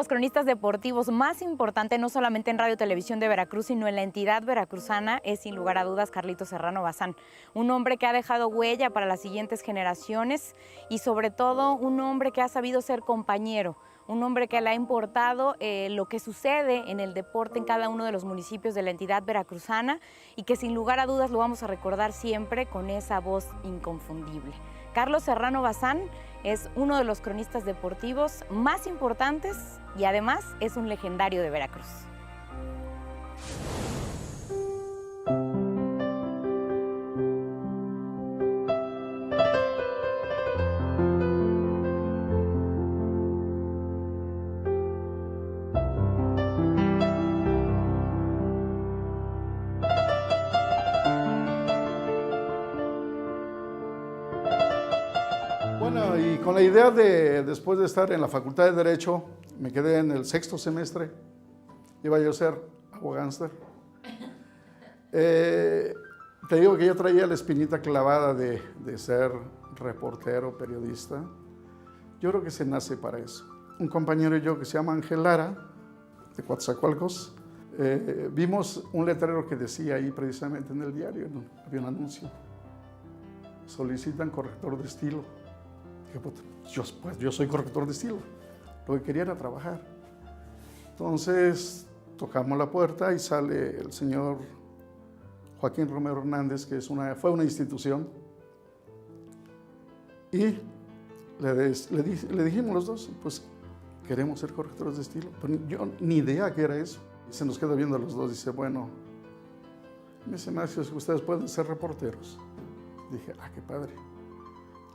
los cronistas deportivos más importantes, no solamente en Radio Televisión de Veracruz, sino en la entidad veracruzana, es sin lugar a dudas Carlitos Serrano Bazán. Un hombre que ha dejado huella para las siguientes generaciones y sobre todo un hombre que ha sabido ser compañero, un hombre que le ha importado lo que sucede en el deporte en cada uno de los municipios de la entidad veracruzana y que sin lugar a dudas lo vamos a recordar siempre con esa voz inconfundible. Carlos Serrano Bazán es uno de los cronistas deportivos más importantes y además es un legendario de Veracruz. Bueno, y con la idea de, después de estar en la Facultad de Derecho, me quedé en el 6º semestre, iba yo a ser abogánster. Te digo que yo traía la espinita clavada de ser reportero, periodista. Yo creo que se nace para eso. Un compañero y yo que se llama Ángel Lara, de Coatzacoalcos, vimos un letrero que decía ahí precisamente en el diario, ¿no? Había un anuncio. Solicitan corrector de estilo. Dije, pues yo soy corrector de estilo, lo que quería era trabajar. Entonces tocamos la puerta y sale el señor Joaquín Romero Hernández, que fue una institución, y le dijimos los dos, pues queremos ser correctores de estilo. Pero yo ni idea qué era eso. Y se nos quedó viendo a los dos, dice, bueno, me dice, Max, ustedes pueden ser reporteros. Dije, qué padre.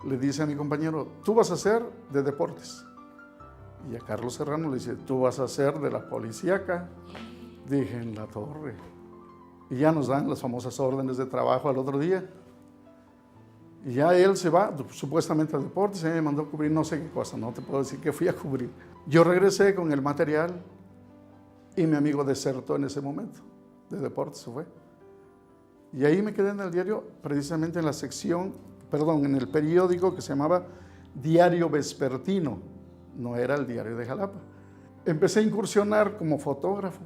Le dice a mi compañero, tú vas a ser de deportes. Y a Carlos Serrano le dice, tú vas a ser de la policíaca. Dije, en la torre. Y ya nos dan las famosas órdenes de trabajo al otro día. Y ya él se va, supuestamente a deportes, y me mandó a cubrir no sé qué cosa, no te puedo decir que fui a cubrir. Yo regresé con el material y mi amigo desertó en ese momento, de deportes se fue. Y ahí me quedé en el diario, precisamente en la sección, en el periódico que se llamaba Diario Vespertino, no era el Diario de Jalapa. Empecé a incursionar como fotógrafo.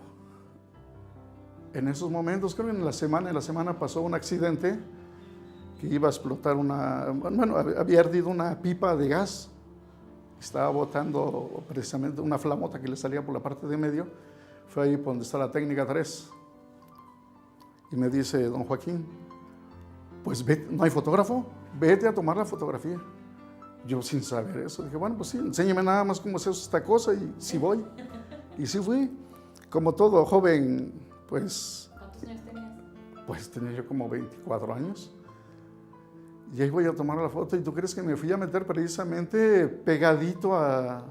En esos momentos, creo que en la semana pasó un accidente que iba a explotar había ardido una pipa de gas. Estaba botando precisamente una flamota que le salía por la parte de medio. Fue ahí por donde está la técnica 3. Y me dice, don Joaquín, pues ¿no hay fotógrafo? Vete a tomar la fotografía. Yo sin saber eso, dije, bueno, pues sí, enséñame nada más cómo se hace esta cosa y sí voy. Y sí fui. Como todo joven, pues... ¿Cuántos años tenías? Pues tenía yo como 24 años. Y ahí voy a tomar la foto y ¿tú crees que me fui a meter precisamente pegadito al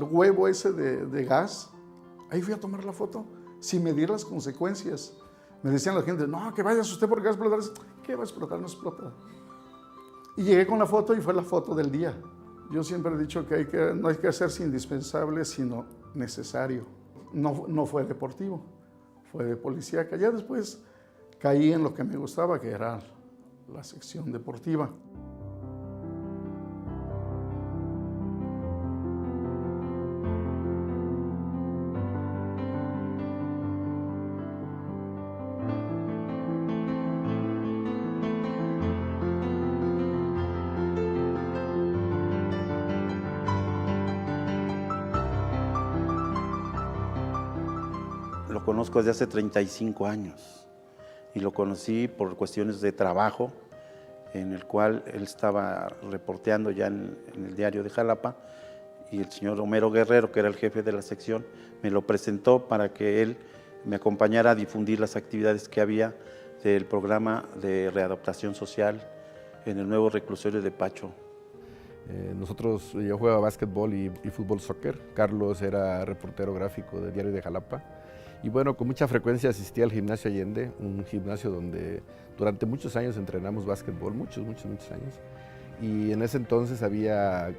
huevo ese de gas? Ahí fui a tomar la foto sin medir las consecuencias. Me decían la gente, no, que vayas usted porque va a explotar. ¿Qué va a explotar? No explota. Y llegué con la foto y fue la foto del día. Yo siempre he dicho que no hay que hacerse indispensable, sino necesario. No fue deportivo, fue de policíaca. Ya después caí en lo que me gustaba, que era la sección deportiva. Lo conozco desde hace 35 años y lo conocí por cuestiones de trabajo, en el cual él estaba reporteando ya en el diario de Jalapa, y el señor Homero Guerrero, que era el jefe de la sección, me lo presentó para que él me acompañara a difundir las actividades que había del programa de readaptación social en el nuevo reclusorio de Pacho. Yo jugaba básquetbol y fútbol soccer. Carlos era reportero gráfico del diario de Jalapa. Y bueno, con mucha frecuencia asistía al Gimnasio Allende, un gimnasio donde durante muchos años entrenamos básquetbol, muchos años. Y en ese entonces había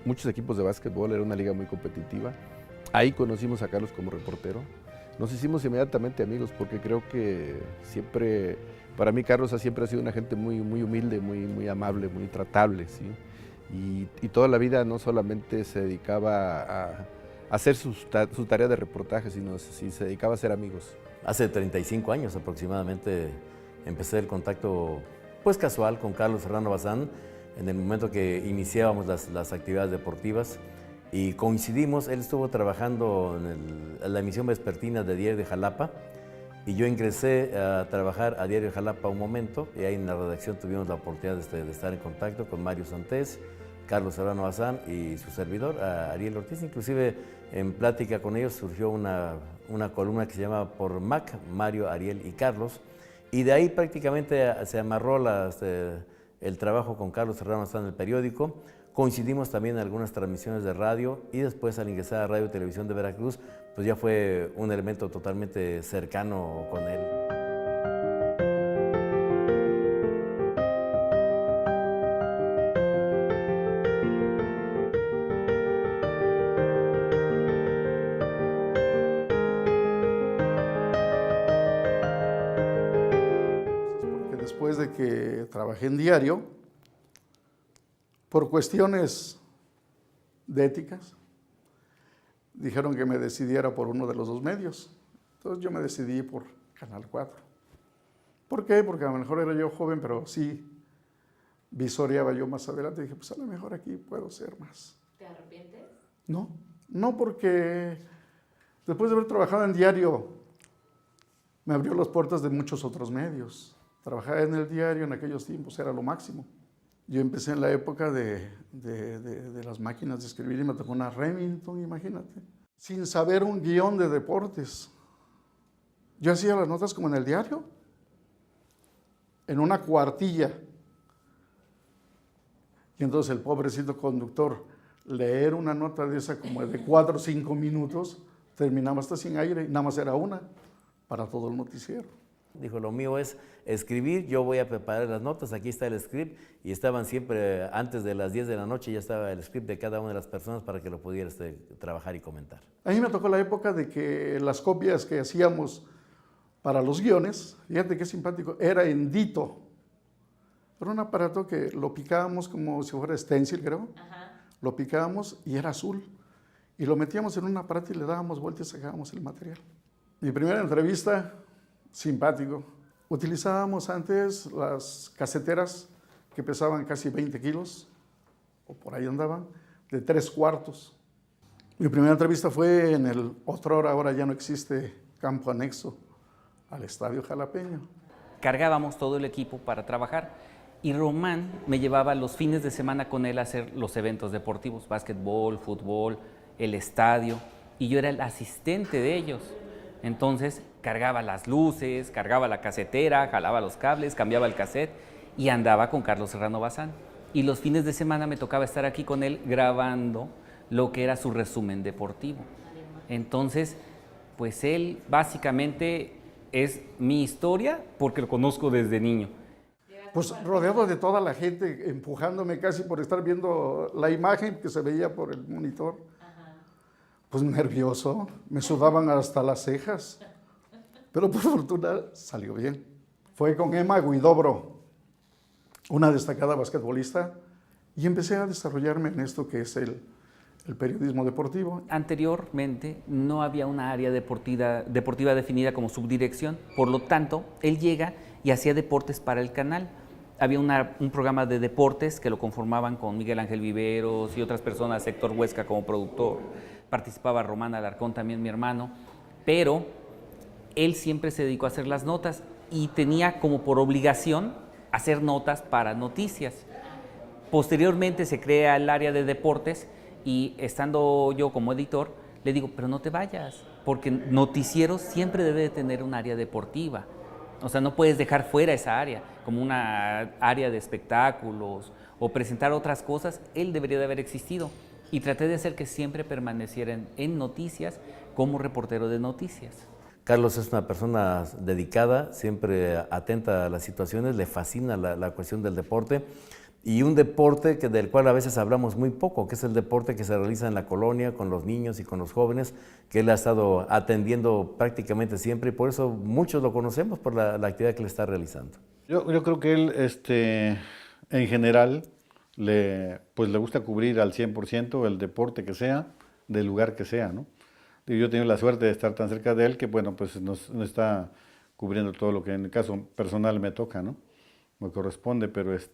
muchos equipos de básquetbol, era una liga muy competitiva. Ahí conocimos a Carlos como reportero. Nos hicimos inmediatamente amigos porque creo que siempre, para mí Carlos siempre ha sido una gente muy humilde, muy amable, muy tratable, ¿sí? y toda la vida no solamente se dedicaba a hacer su tarea de reportaje, sino se dedicaba a ser amigos. Hace 35 años aproximadamente empecé el contacto pues casual con Carlos Serrano Bazán en el momento que iniciábamos las actividades deportivas y coincidimos. Él estuvo trabajando en la emisión vespertina de Diario de Jalapa y yo ingresé a trabajar a Diario de Jalapa un momento y ahí en la redacción tuvimos la oportunidad de estar en contacto con Mario Santés, Carlos Serrano Bazán y su servidor, Ariel Ortiz. Inclusive en plática con ellos surgió una columna que se llama Por Mac, Mario, Ariel y Carlos. Y de ahí prácticamente se amarró el trabajo con Carlos Serrano Bazán en el periódico. Coincidimos también en algunas transmisiones de radio y después al ingresar a Radio y Televisión de Veracruz, pues ya fue un elemento totalmente cercano con él. Porque después de que trabajé en diario, por cuestiones de éticas, dijeron que me decidiera por uno de los dos medios. Entonces yo me decidí por Canal 4. ¿Por qué? Porque a lo mejor era yo joven, pero sí visoreaba yo más adelante. Dije, pues a lo mejor aquí puedo ser más. ¿Te arrepientes? No, no, porque después de haber trabajado en diario, me abrió las puertas de muchos otros medios. Trabajar en el diario en aquellos tiempos era lo máximo. Yo empecé en la época de las máquinas de escribir y me tocó una Remington, imagínate. Sin saber un guión de deportes. Yo hacía las notas como en el diario, en una cuartilla. Y entonces el pobrecito conductor, leer una nota de esa como de 4 o 5 minutos, terminaba hasta sin aire y nada más era una para todo el noticiero. Dijo, lo mío es escribir, yo voy a preparar las notas, aquí está el script, y estaban siempre, antes de las 10 de la noche, ya estaba el script de cada una de las personas para que lo pudiera trabajar y comentar. A mí me tocó la época de que las copias que hacíamos para los guiones, fíjate qué simpático, era en Dito. Era un aparato que lo picábamos como si fuera stencil, creo. Ajá. Lo picábamos y era azul. Y lo metíamos en un aparato y le dábamos vueltas y sacábamos el material. Mi primera entrevista, simpático. Utilizábamos antes las caseteras que pesaban casi 20 kilos, o por ahí andaban, de 3/4. Mi primera entrevista fue en el otrora, ahora ya no existe, campo anexo al Estadio Jalapeño. Cargábamos todo el equipo para trabajar y Román me llevaba los fines de semana con él a hacer los eventos deportivos, básquetbol, fútbol, el estadio, y yo era el asistente de ellos. Entonces cargaba las luces, cargaba la casetera, jalaba los cables, cambiaba el cassette y andaba con Carlos Serrano Bazán. Y los fines de semana me tocaba estar aquí con él grabando lo que era su resumen deportivo. Entonces, pues él básicamente es mi historia porque lo conozco desde niño. Pues rodeado de toda la gente, empujándome casi por estar viendo la imagen que se veía por el monitor. Pues nervioso, me sudaban hasta las cejas, pero por fortuna salió bien. Fue con Emma Guidobro, una destacada basquetbolista, y empecé a desarrollarme en esto que es el periodismo deportivo. Anteriormente no había una área deportiva definida como subdirección, por lo tanto, él llega y hacía deportes para el canal. Había un programa de deportes que lo conformaban con Miguel Ángel Viveros y otras personas, Héctor Huesca como productor, participaba Román Alarcón, también mi hermano, pero él siempre se dedicó a hacer las notas y tenía como por obligación hacer notas para noticias. Posteriormente se crea el área de deportes y estando yo como editor, le digo, pero no te vayas, porque noticieros siempre debe de tener un área deportiva. O sea, no puedes dejar fuera esa área, como una área de espectáculos o presentar otras cosas, él debería de haber existido. Y traté de hacer que siempre permanecieran en noticias como reportero de noticias. Carlos es una persona dedicada, siempre atenta a las situaciones, le fascina la cuestión del deporte y un deporte del cual a veces hablamos muy poco, que es el deporte que se realiza en la colonia con los niños y con los jóvenes, que él ha estado atendiendo prácticamente siempre y por eso muchos lo conocemos por la actividad que le está realizando. Yo creo que él, en general, pues le gusta cubrir al 100% el deporte que sea, del lugar que sea, ¿no? Y yo he tenido la suerte de estar tan cerca de él que, bueno, pues nos está cubriendo todo lo que en el caso personal me toca, ¿no? Me corresponde, pero es,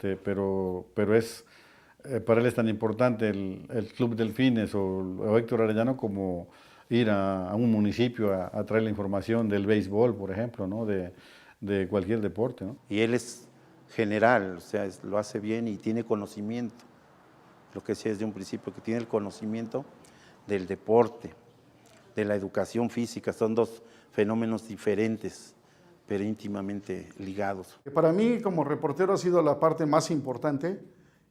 para él es tan importante el Club Delfines o Héctor Arellano como ir a un municipio a traer la información del béisbol, por ejemplo, ¿no? De cualquier deporte, ¿no? Y él es general, o sea, lo hace bien y tiene conocimiento. Lo que decía desde un principio, que tiene el conocimiento del deporte, de la educación física. Son dos fenómenos diferentes, pero íntimamente ligados. Para mí, como reportero, ha sido la parte más importante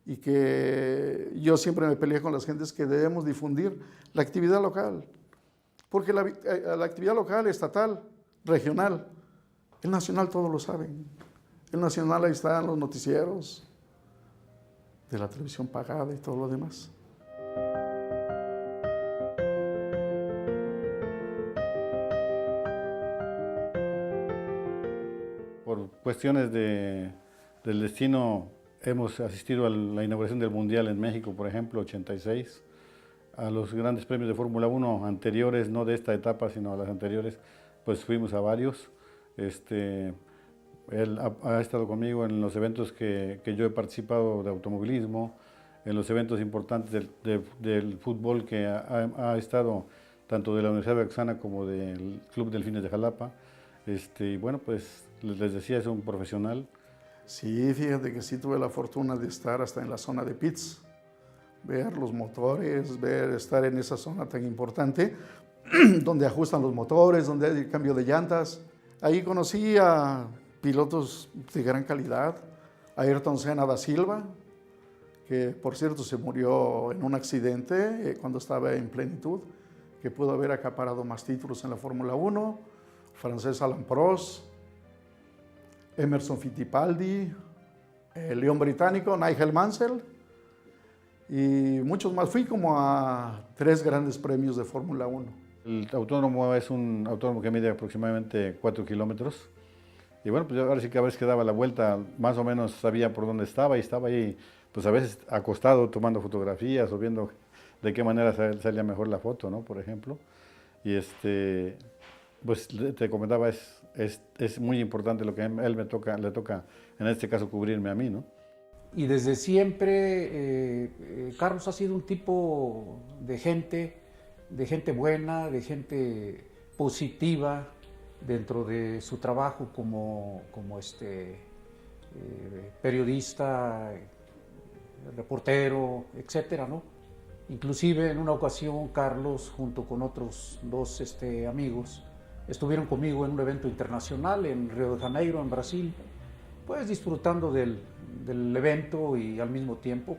y que yo siempre me peleé con las gentes que debemos difundir la actividad local. Porque la actividad local, estatal, regional, el nacional todos lo saben. El nacional ahí están los noticieros de la televisión pagada y todo lo demás. Por cuestiones del destino, hemos asistido a la inauguración del Mundial en México, por ejemplo, 86, a los grandes premios de Fórmula 1 anteriores, no de esta etapa, sino a las anteriores, pues fuimos a varios. Él ha estado conmigo en los eventos que yo he participado de automovilismo, en los eventos importantes del fútbol que ha estado tanto de la Universidad Veracruzana como del Club Delfines de Jalapa. Y bueno, pues les decía, es un profesional. Sí, fíjate que sí tuve la fortuna de estar hasta en la zona de pits, ver los motores, estar en esa zona tan importante, donde ajustan los motores, donde hay el cambio de llantas. Ahí conocí a pilotos de gran calidad, a Ayrton Senna da Silva, que por cierto se murió en un accidente cuando estaba en plenitud, que pudo haber acaparado más títulos en la Fórmula 1, francés Alain Prost, Emerson Fittipaldi, el león británico Nigel Mansell y muchos más. Fui como a 3 grandes premios de Fórmula 1. El autódromo es un autódromo que mide aproximadamente 4 kilómetros. Y bueno, pues ahora sí que a veces que daba la vuelta, más o menos sabía por dónde estaba y estaba ahí, pues a veces acostado tomando fotografías o viendo de qué manera salía mejor la foto, ¿no? Por ejemplo. Y pues te comentaba, es muy importante lo que a él le toca, en este caso, cubrirme a mí, ¿no? Y desde siempre Carlos ha sido un tipo de gente buena, de gente positiva dentro de su trabajo como periodista, reportero, etcétera, ¿no? Inclusive en una ocasión Carlos, junto con otros 2 amigos, estuvieron conmigo en un evento internacional en Río de Janeiro, en Brasil, pues disfrutando del evento y al mismo tiempo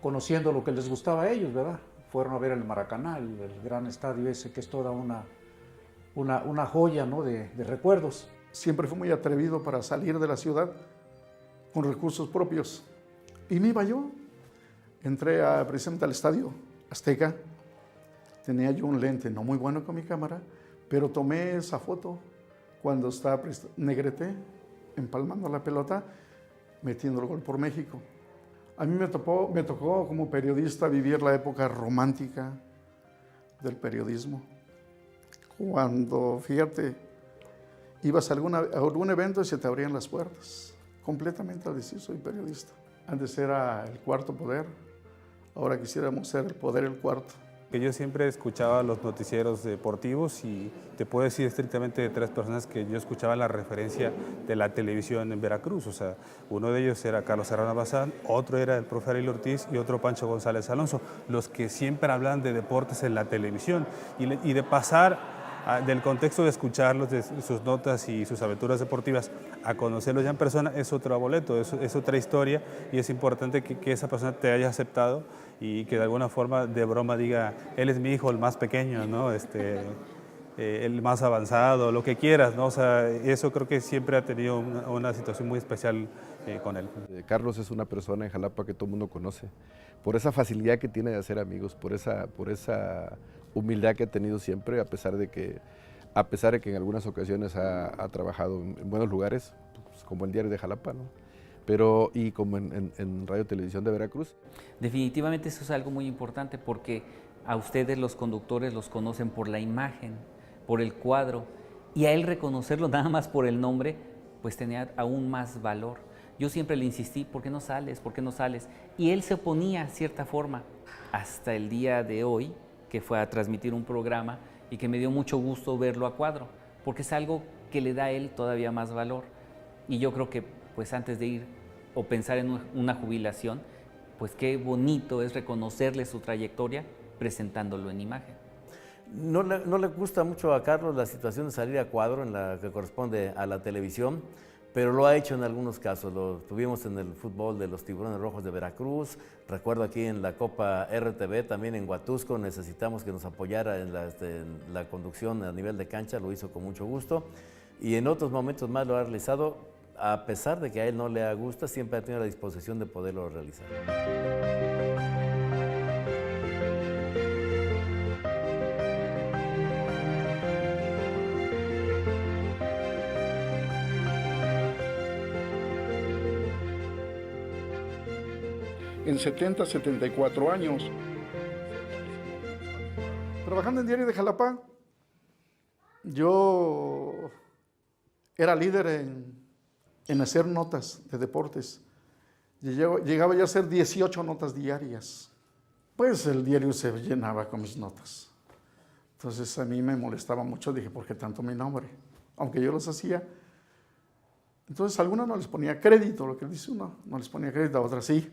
conociendo lo que les gustaba a ellos, ¿verdad? Fueron a ver el Maracaná, el gran estadio ese, que es toda una joya, ¿no? de recuerdos. Siempre fui muy atrevido para salir de la ciudad con recursos propios. Y me iba yo. Entré precisamente al Estadio Azteca. Tenía yo un lente no muy bueno con mi cámara, pero tomé esa foto cuando estaba Negrete empalmando la pelota, metiendo el gol por México. A mí me tocó como periodista vivir la época romántica del periodismo. Cuando, fíjate, ibas a algún evento y se te abrían las puertas. Completamente al decir, soy periodista. Antes era el cuarto poder, ahora quisiéramos ser el poder el cuarto. Yo siempre escuchaba los noticieros deportivos y te puedo decir estrictamente de 3 personas que yo escuchaba la referencia de la televisión en Veracruz. O sea, uno de ellos era Carlos Serrano Bazán, otro era el profe Ariel Ortiz y otro Pancho González Alonso, los que siempre hablan de deportes en la televisión y de pasar del contexto de escucharlos, de sus notas y sus aventuras deportivas, a conocerlos ya en persona, es otro boleto, es otra historia y es importante que esa persona te haya aceptado y que de alguna forma de broma diga, él es mi hijo, el más pequeño, ¿no? El más avanzado, lo que quieras, ¿no? O sea, eso creo que siempre ha tenido una situación muy especial con él. Carlos es una persona en Jalapa que todo el mundo conoce, por esa facilidad que tiene de hacer amigos, por esa humildad que ha tenido siempre, a pesar de que en algunas ocasiones ha trabajado en buenos lugares, pues, como el Diario de Jalapa, ¿no? Pero, y como en Radio Televisión de Veracruz. Definitivamente eso es algo muy importante porque a ustedes los conductores los conocen por la imagen, por el cuadro, y a él reconocerlo nada más por el nombre, pues tenía aún más valor. Yo siempre le insistí, ¿por qué no sales? ¿Por qué no sales? Y él se oponía a cierta forma, hasta el día de hoy, que fue a transmitir un programa y que me dio mucho gusto verlo a cuadro, porque es algo que le da a él todavía más valor. Y yo creo que pues antes de ir o pensar en una jubilación, pues qué bonito es reconocerle su trayectoria presentándolo en imagen. No le gusta mucho a Carlos la situación de salir a cuadro en la que corresponde a la televisión, pero lo ha hecho en algunos casos. Lo tuvimos en el fútbol de los Tiburones Rojos de Veracruz, recuerdo aquí en la Copa RTV, también en Huatusco, necesitamos que nos apoyara en la conducción a nivel de cancha, lo hizo con mucho gusto, y en otros momentos más lo ha realizado, a pesar de que a él no le gusta, siempre ha tenido la disposición de poderlo realizar. En 74 años. Trabajando en Diario de Jalapa, yo era líder en hacer notas de deportes. Llegaba ya a hacer 18 notas diarias. Pues el diario se llenaba con mis notas. Entonces a mí me molestaba mucho, dije, ¿por qué tanto mi nombre? Aunque yo los hacía. Entonces a algunos no les ponía crédito, lo que dice uno, no les ponía crédito, a otras sí.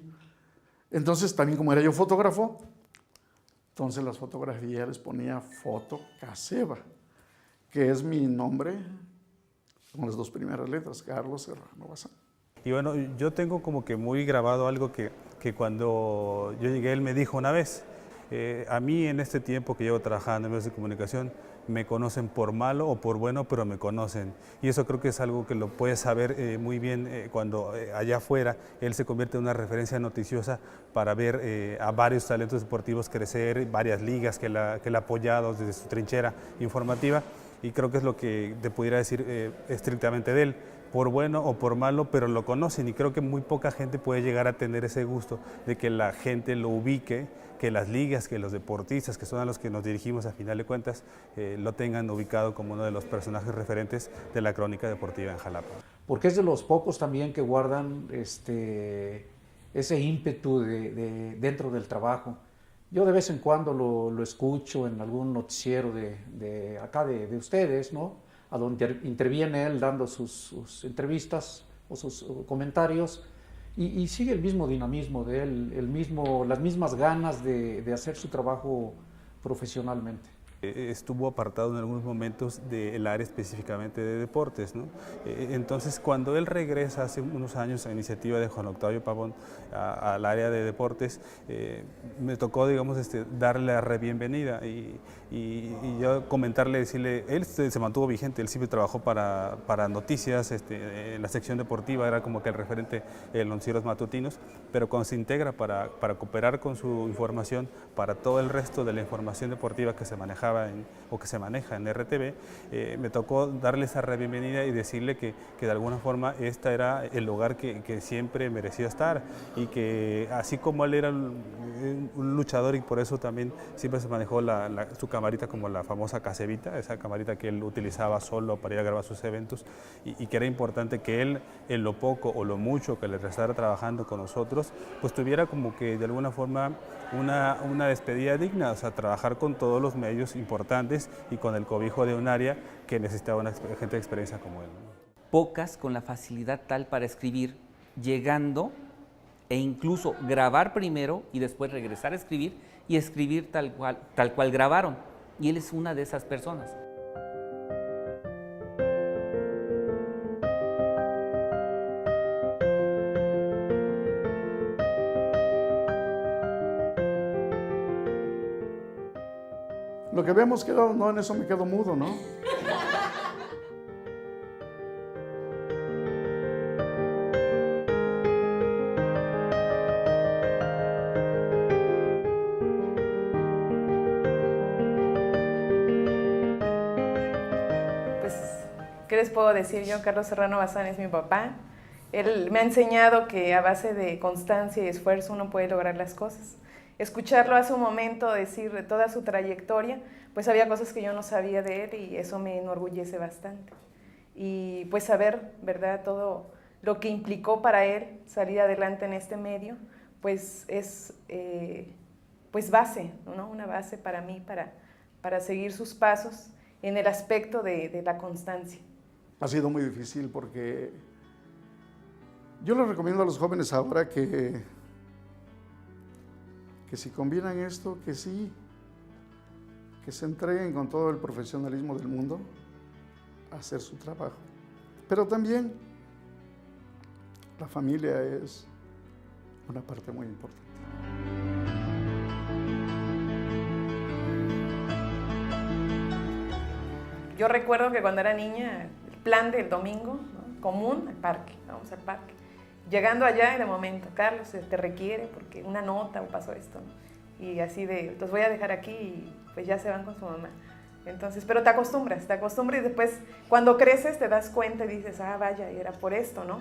Entonces también como era yo fotógrafo, entonces las fotografías les ponía Foto Caseva, que es mi nombre con las dos primeras letras, Carlos Serrano Bazán. Y bueno, yo tengo como que muy grabado algo que cuando yo llegué él me dijo una vez, a mí en este tiempo que llevo trabajando en medios de comunicación, me conocen por malo o por bueno, pero me conocen. Y eso creo que es algo que lo puede saber muy bien cuando allá afuera él se convierte en una referencia noticiosa para ver a varios talentos deportivos crecer, varias ligas que él ha apoyado desde su trinchera informativa. Y creo que es lo que te pudiera decir estrictamente de él, por bueno o por malo, pero lo conocen y creo que muy poca gente puede llegar a tener ese gusto de que la gente lo ubique, que las ligas, que los deportistas, que son a los que nos dirigimos a final de cuentas, lo tengan ubicado como uno de los personajes referentes de la crónica deportiva en Jalapa. Porque es de los pocos también que guardan ese ímpetu dentro del trabajo. Yo de vez en cuando lo escucho en algún noticiero de acá de ustedes, ¿no? A donde interviene él dando sus entrevistas o sus comentarios y sigue el mismo dinamismo de él, las mismas ganas de hacer su trabajo profesionalmente. Estuvo apartado en algunos momentos del área específicamente de deportes, ¿no? Entonces, cuando él regresa hace unos años a iniciativa de Juan Octavio Pavón al área de deportes, me tocó, digamos, darle la bienvenida y yo comentarle, decirle, él se mantuvo vigente, él siempre trabajó para noticias, en la sección deportiva era como que el referente de los noticieros matutinos, pero cuando se integra para cooperar con su información para todo el resto de la información deportiva que se manejaba o que se maneja en RTV, me tocó darle esa bienvenida y decirle que de alguna forma este era el lugar que siempre merecía estar y que así como él era un luchador y por eso también siempre se manejó su camarita como la famosa casevita, esa camarita que él utilizaba solo para ir a grabar sus eventos y que era importante que él en lo poco o lo mucho que le restara trabajando con nosotros, pues tuviera como que de alguna forma una despedida digna, o sea, trabajar con todos los medios importantes y con el cobijo de un área que necesitaba una gente de experiencia como él, ¿no? Pocas con la facilidad tal para escribir, llegando e incluso grabar primero y después regresar a escribir y escribir tal cual grabaron. Y él es una de esas personas. Lo que habíamos quedado, no, en eso me quedo mudo, ¿no? Pues, ¿qué les puedo decir yo? Carlos Serrano Bazán es mi papá. Él me ha enseñado que a base de constancia y esfuerzo uno puede lograr las cosas. Escucharlo hace un momento decir de toda su trayectoria, pues había cosas que yo no sabía de él y eso me enorgullece bastante. Y pues saber, ¿verdad?, todo lo que implicó para él salir adelante en este medio, pues es pues base, ¿no? Una base para mí para seguir sus pasos en el aspecto de la constancia. Ha sido muy difícil porque yo les recomiendo a los jóvenes ahora que si combinan esto, que sí, que se entreguen con todo el profesionalismo del mundo a hacer su trabajo. Pero también la familia es una parte muy importante. Yo recuerdo que cuando era niña, el plan del domingo, ¿no?, común, al parque, vamos al parque. Llegando allá, de momento, Carlos, te requiere porque una nota o pasó esto, ¿no? Y así de, los voy a dejar aquí y pues ya se van con su mamá. Entonces, pero te acostumbras y después cuando creces te das cuenta y dices, ah, vaya, era por esto, ¿no?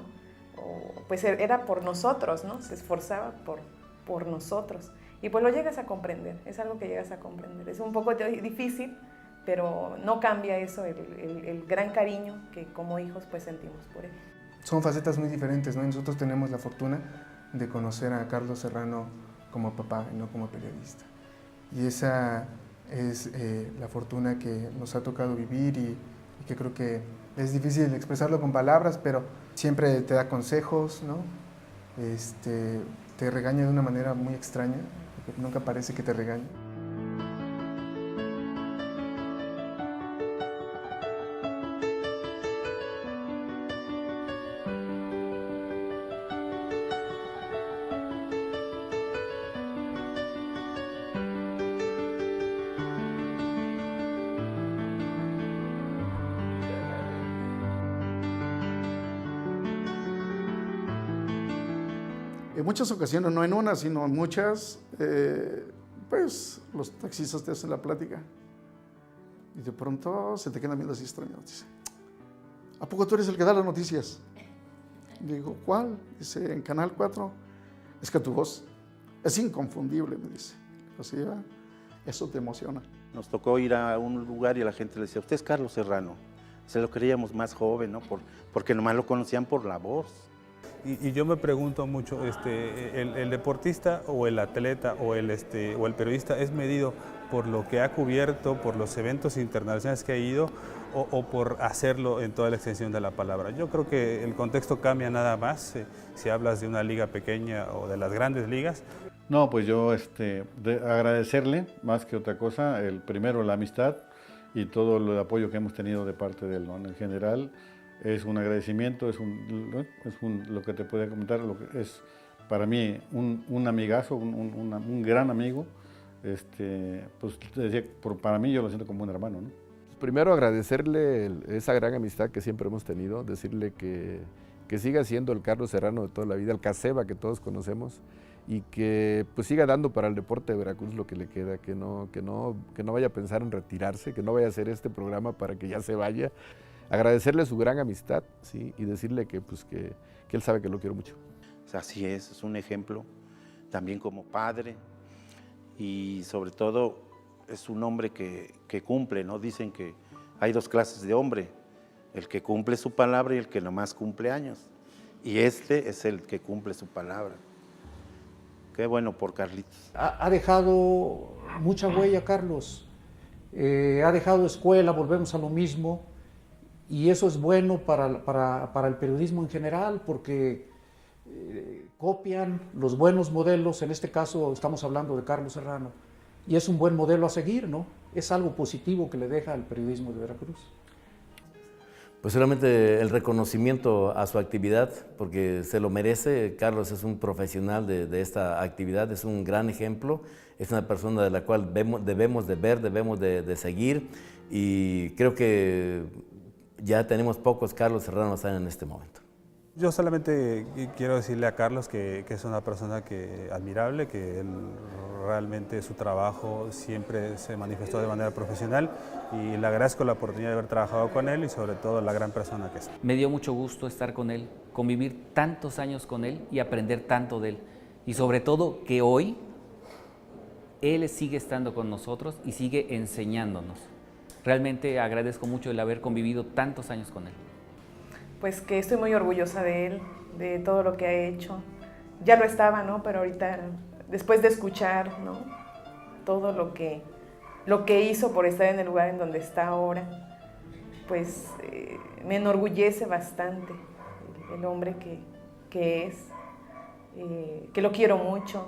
O pues era por nosotros, ¿no? Se esforzaba por nosotros. Y pues lo llegas a comprender, es algo que llegas a comprender. Es un poco difícil, pero no cambia eso, el gran cariño que como hijos pues sentimos por él. Son facetas muy diferentes, ¿no? Nosotros tenemos la fortuna de conocer a Carlos Serrano como papá y no como periodista. Y esa es la fortuna que nos ha tocado vivir y que creo que es difícil expresarlo con palabras, pero siempre te da consejos, ¿no? Te regaña de una manera muy extraña, porque nunca parece que te regaña. En muchas ocasiones, no en una, sino en muchas, pues los taxistas te hacen la plática y de pronto se te quedan viendo así extraños. Dice, ¿a poco tú eres el que da las noticias? Le digo, ¿cuál? Dice, en Canal 4, es que tu voz es inconfundible, me dice. O sea, eso te emociona. Nos tocó ir a un lugar y la gente le decía, usted es Carlos Serrano. Se lo creíamos más joven, ¿no? Porque nomás lo conocían por la voz. Y yo me pregunto mucho, el deportista o el atleta o el periodista es medido por lo que ha cubierto, por los eventos internacionales que ha ido o por hacerlo en toda la extensión de la palabra. Yo creo que el contexto cambia nada más si hablas de una liga pequeña o de las grandes ligas. No, pues yo agradecerle más que otra cosa, primero la amistad y todo el apoyo que hemos tenido de parte de él, ¿no? En general, es un agradecimiento, lo que te puedo comentar, es para mí un amigazo, un gran amigo, pues decía, para mí yo lo siento como un hermano, ¿no? Primero agradecerle esa gran amistad que siempre hemos tenido, decirle que siga siendo el Carlos Serrano de toda la vida, el Caseba que todos conocemos, y que pues siga dando para el deporte de Veracruz lo que le queda, que no vaya a pensar en retirarse, que no vaya a hacer este programa para que ya se vaya. Agradecerle su gran amistad, ¿sí? Y decirle que él sabe que lo quiero mucho. Así es un ejemplo también como padre y sobre todo es un hombre que cumple, ¿no? Dicen que hay dos clases de hombre, el que cumple su palabra y el que nomás cumple años. Y este es el que cumple su palabra. Qué bueno por Carlitos. Ha dejado mucha huella, Carlos. Ha dejado escuela, volvemos a lo mismo. Y eso es bueno para el periodismo en general, porque copian los buenos modelos, en este caso estamos hablando de Carlos Serrano, y es un buen modelo a seguir, ¿no? Es algo positivo que le deja al periodismo de Veracruz. Pues solamente el reconocimiento a su actividad, porque se lo merece. Carlos es un profesional de esta actividad, es un gran ejemplo, es una persona de la cual debemos de ver, debemos de seguir, y creo que ya tenemos pocos Carlos Serrano Bazán en este momento. Yo solamente quiero decirle a Carlos que es una persona admirable, que él realmente su trabajo siempre se manifestó de manera profesional y le agradezco la oportunidad de haber trabajado con él y sobre todo la gran persona que es. Me dio mucho gusto estar con él, convivir tantos años con él y aprender tanto de él. Y sobre todo que hoy él sigue estando con nosotros y sigue enseñándonos. Realmente agradezco mucho el haber convivido tantos años con él. Pues que estoy muy orgullosa de él, de todo lo que ha hecho. Ya lo estaba, ¿no? Pero ahorita, después de escuchar, ¿no? Todo lo que hizo por estar en el lugar en donde está ahora, pues me enorgullece bastante el hombre que es, que lo quiero mucho.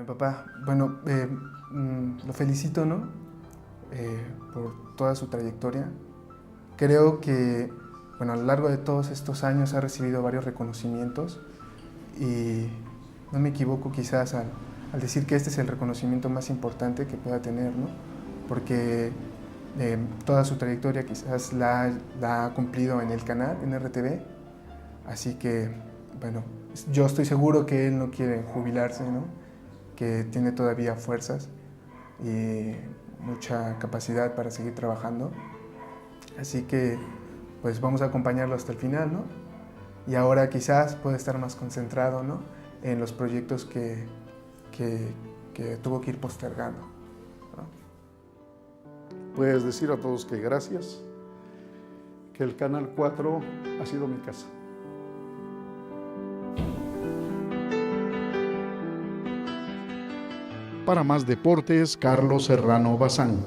Papá, bueno, lo felicito, ¿no? Por toda su trayectoria. Creo que, bueno, a lo largo de todos estos años ha recibido varios reconocimientos y no me equivoco quizás al decir que este es el reconocimiento más importante que pueda tener, ¿no? Porque toda su trayectoria quizás la ha cumplido en el canal, en RTV, así que, bueno, yo estoy seguro que él no quiere jubilarse, ¿no? Que tiene todavía fuerzas y mucha capacidad para seguir trabajando. Así que pues vamos a acompañarlo hasta el final, ¿no? Y ahora quizás puede estar más concentrado, ¿no? En los proyectos que tuvo que ir postergando, ¿no? Pues decir a todos que gracias, que el Canal 4 ha sido mi casa. Para más deportes, Carlos Serrano Bazán.